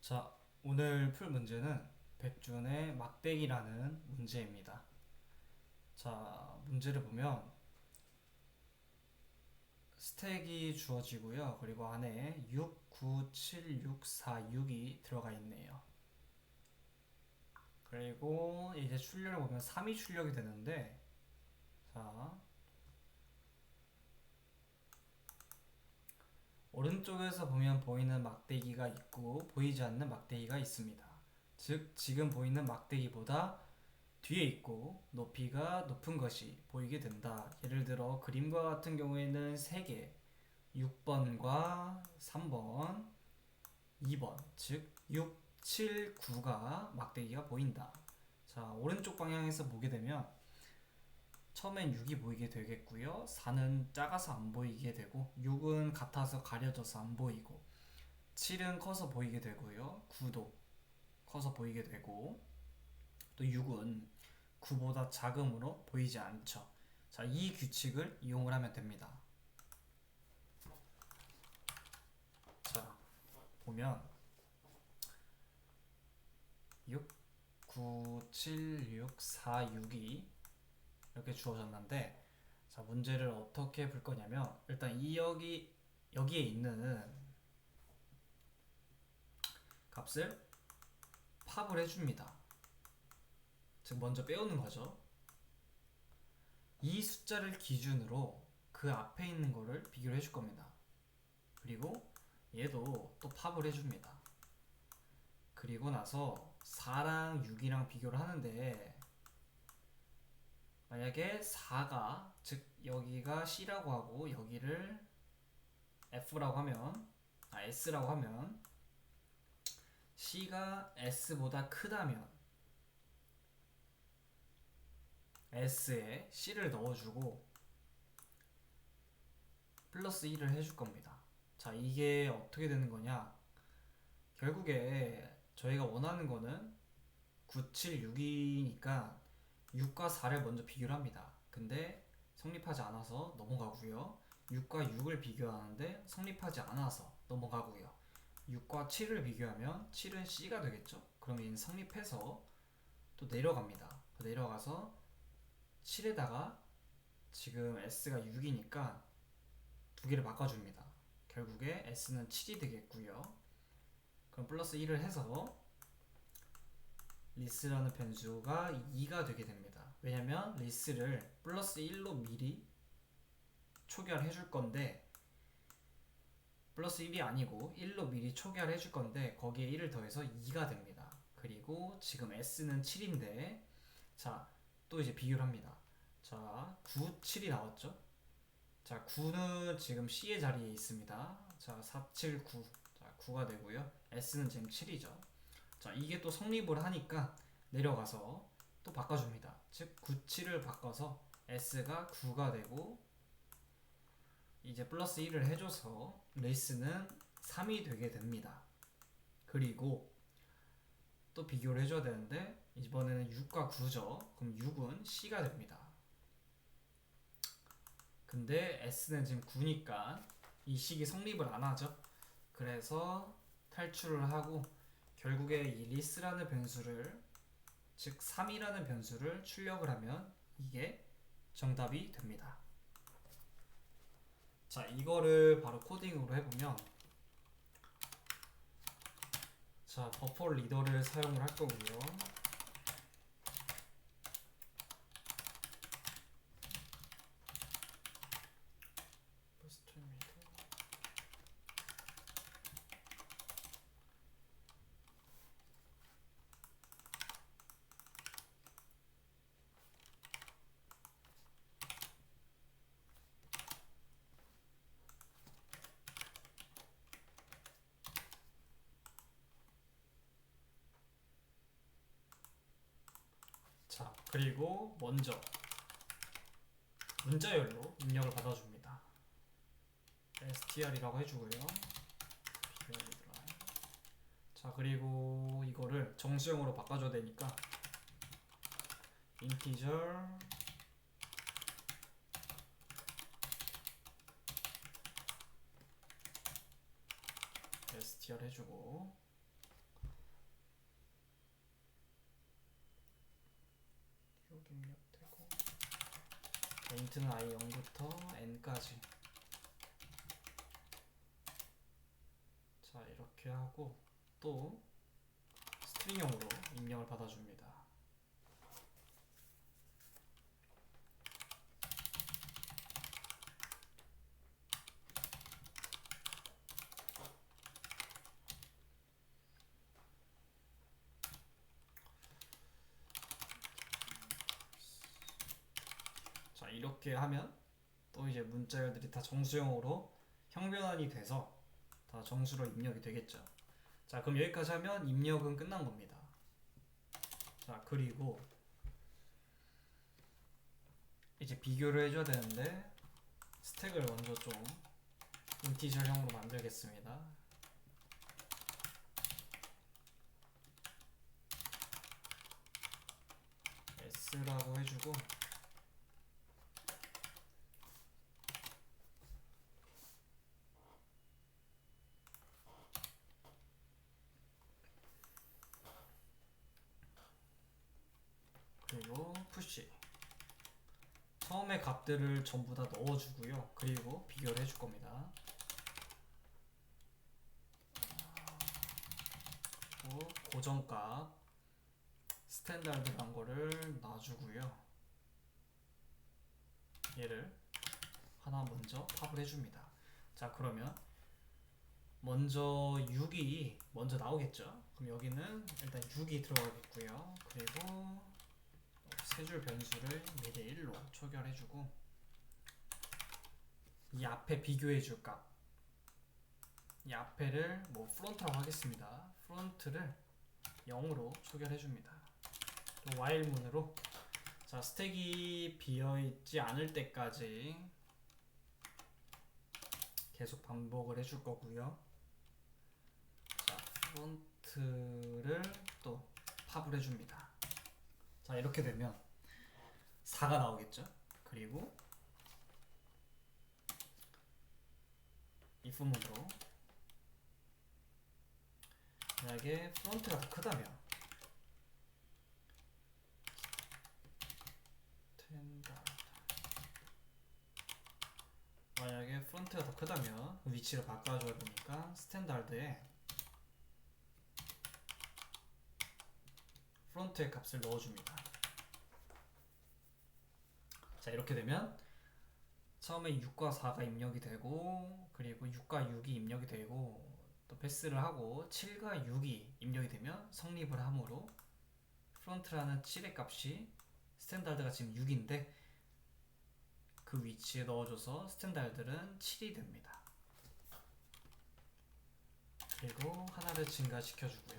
자, 오늘 풀 문제는 백준의 막대기라는 문제입니다. 자, 문제를 보면 스택이 주어지고요. 그리고 안에 6, 9, 7, 6, 4, 6이 들어가 있네요. 그리고 이제 출력을 보면 3이 출력이 되는데, 자, 오른쪽에서 보면 보이는 막대기가 있고 보이지 않는 막대기가 있습니다. 즉, 지금 보이는 막대기보다 뒤에 있고 높이가 높은 것이 보이게 된다. 예를 들어 그림과 같은 경우에는 3개, 6번과 3번, 2번, 즉 6, 7, 9가 막대기가 보인다. 자, 오른쪽 방향에서 보게 되면 처음엔 6이 보이게 되겠고요. 4는 작아서 안 보이게 되고 6은 같아서 가려져서 안 보이고 7은 커서 보이게 되고요. 9도 커서 보이게 되고 또 6은 9보다 작음으로 보이지 않죠. 자, 이 규칙을 이용을 하면 됩니다. 자, 보면 6, 9, 7, 6, 4, 6이 이렇게 주어졌는데, 자, 문제를 어떻게 풀 거냐면 일단 여기에 있는 값을 팝을 해줍니다. 즉 먼저 빼오는 거죠. 이 숫자를 기준으로 그 앞에 있는 거를 비교를 해줄 겁니다. 그리고 얘도 또 팝을 해줍니다. 그리고 나서 4랑 6이랑 비교를 하는데, 만약에 4가, 즉 여기가 C라고 하고 여기를 F라고 하면, S라고 하면 C가 S보다 크다면 S에 C를 넣어주고 플러스 1을 해줄 겁니다. 자, 이게 어떻게 되는 거냐? 결국에 저희가 원하는 거는 9, 7, 6이니까 6과 4를 먼저 비교를 합니다. 근데 성립하지 않아서 넘어가고요. 6과 6을 비교하는데 성립하지 않아서 넘어가고요. 6과 7을 비교하면 7은 C가 되겠죠? 그러면 얘는 성립해서 또 내려갑니다. 내려가서 7에다가 지금 S가 6이니까 두 개를 바꿔줍니다. 결국에 S는 7이 되겠고요. 그럼 플러스 1을 해서 리스라는 변수가 2가 되게 됩니다. 왜냐면 리스를 플러스 1로 미리 초기화를 해줄 건데, 플러스 1이 아니고 1로 미리 초기화를 해줄 건데 거기에 1을 더해서 2가 됩니다. 그리고 지금 S는 7인데, 자, 또 이제 비교를 합니다. 자, 9, 7이 나왔죠? 자, 9는 지금 C의 자리에 있습니다. 자, 4, 7, 9. 자, 9가 되고요. S는 지금 7이죠. 자, 이게 또 성립을 하니까 내려가서 또 바꿔줍니다. 즉 9, 7을 바꿔서 S가 9가 되고 이제 플러스 1을 해줘서 레이스는 3이 되게 됩니다. 그리고 또 비교를 해줘야 되는데 이번에는 6과 9죠. 그럼 6은 C가 됩니다. 근데 S는 지금 9니까 이 식이 성립을 안 하죠. 그래서 탈출을 하고 결국에 이 리스라는 변수를, 즉 3이라는 변수를 출력을 하면 이게 정답이 됩니다. 자, 이거를 바로 코딩으로 해보면, 자, 버퍼 리더를 사용을 할 거고요. 자, 그리고 먼저 문자열로 입력을 받아줍니다. str이라고 해주고요. 자, 그리고 이거를 정수형으로 바꿔줘야 되니까 integer str 해주고, 입력되고, 자, 인트는 i 0부터 n까지. 자, 이렇게 하고 또 스트링형으로 입력을 받아줍니다. 자, 이렇게 하면 또 이제 문자열들이 다 정수형으로 형변환이 돼서 다 정수로 입력이 되겠죠. 자, 그럼 여기까지 하면 입력은 끝난 겁니다. 자, 그리고 이제 비교를 해줘야 되는데 스택을 먼저 좀 인티저형으로 만들겠습니다. s라고 해주고, 그리고 푸시. 처음에 값들을 전부 다 넣어주고요. 그리고 비교를 해줄 겁니다. 고정값 스탠다드란 거를 놔주고요. 얘를 하나 먼저 팝을 해줍니다. 자, 그러면 먼저 6이 먼저 나오겠죠. 그럼 여기는 일단 6이 들어가겠고요. 그리고 세 줄 변수를 미리 1로 초기화해주고, 이 앞에 비교해줄 값, 이 앞에를 뭐 프론트라고 하겠습니다. 프론트를 0으로 초기화해줍니다. 또 while문으로, 자, 스택이 비어있지 않을 때까지 계속 반복을 해줄 거고요. 자, 프론트를 또 팝을 해줍니다. 자, 이렇게 되면 4가 나오겠죠. 그리고 if문으로 만약에 프론트가 더 크다면 만약에 프론트가 더 크다면 위치를 바꿔줘야 되니까 스탠다드에 프론트의 값을 넣어줍니다. 자, 이렇게 되면 처음에 6과 4가 입력이 되고, 그리고 6과 6이 입력이 되고, 또 패스를 하고 7과 6이 입력이 되면 성립을 하므로 프론트라는 7의 값이 스탠다드가 지금 6인데 그 위치에 넣어줘서 스탠다드는 7이 됩니다. 그리고 하나를 증가시켜주고요.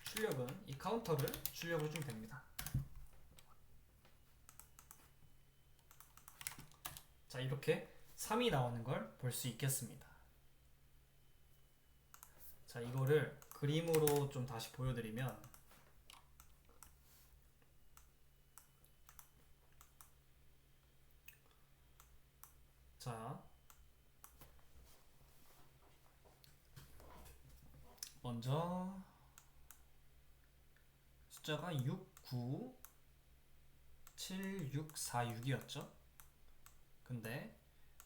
출력은 이 카운터를 출력을 좀 됩니다. 자, 이렇게 3이 나오는 걸 볼 수 있겠습니다. 자, 이거를 그림으로 좀 다시 보여드리면, 자, 먼저 숫자가 6, 9, 7, 6, 4, 6이었죠. 근데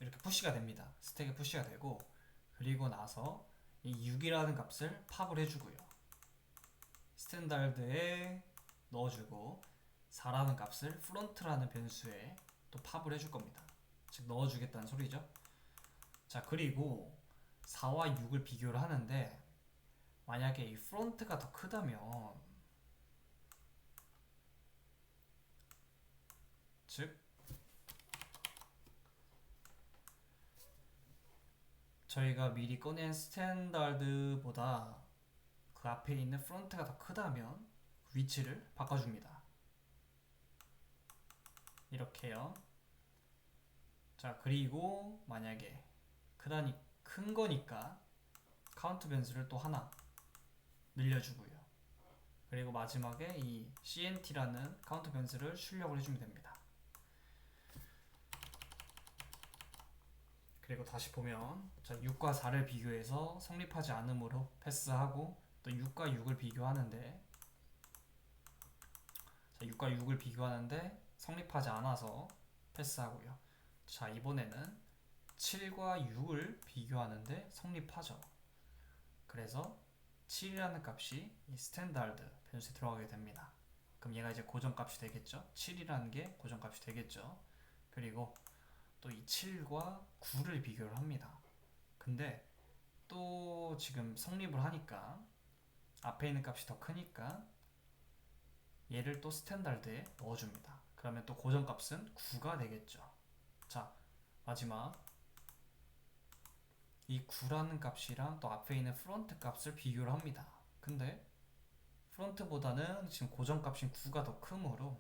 이렇게 푸시가 됩니다. 스택에 푸시가 되고, 그리고 나서 이 6이라는 값을 팝을 해주고요. 스탠다드에 넣어주고 4라는 값을 프론트라는 변수에 또 팝을 해줄 겁니다. 즉 넣어주겠다는 소리죠. 자, 그리고 4와 6을 비교를 하는데 만약에 이 프론트가 더 크다면, 즉 저희가 미리 꺼낸 스탠다드보다 그 앞에 있는 프론트가 더 크다면 위치를 바꿔줍니다. 이렇게요. 자, 그리고 만약에 큰 거니까 카운트 변수를 또 하나 늘려주고요. 그리고 마지막에 이 cnt라는 카운트 변수를 출력을 해주면 됩니다. 그리고 다시 보면, 자, 6과 4를 비교해서 성립하지 않으므로 패스하고, 또 6과 6을 비교하는데 자, 6과 6을 비교하는데 성립하지 않아서 패스하고요. 자, 이번에는 7과 6을 비교하는데 성립하죠. 그래서 7이라는 값이 이 스탠다드 변수에 들어가게 됩니다. 그럼 얘가 이제 고정값이 되겠죠. 7이라는 게 고정값이 되겠죠. 그리고 또 이 7과 9를 비교를 합니다. 근데 또 지금 성립을 하니까 앞에 있는 값이 더 크니까 얘를 또 스탠다드에 넣어줍니다. 그러면 또 고정값은 9가 되겠죠. 자, 마지막 이 9라는 값이랑 또 앞에 있는 프론트 값을 비교를 합니다. 근데 프론트보다는 지금 고정값인 9가 더 크므로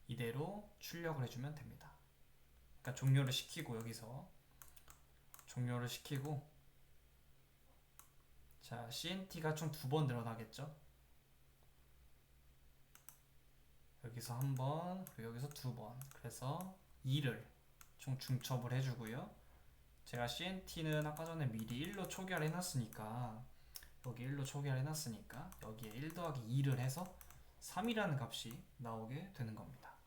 이대로 출력을 해주면 됩니다. 그러니까 종료를 시키고 여기서 종료를 시키고 자, CNT가 총 2번 늘어나겠죠? 여기서 한 번, 그리고 여기서 2번. 그래서 2를 총 중첩을 해주고요. 제가 CNT는 아까 전에 미리 1로 초기화를 해놨으니까 여기 1로 초기화를 해놨으니까 여기에 1 더하기 2를 해서 3이라는 값이 나오게 되는 겁니다.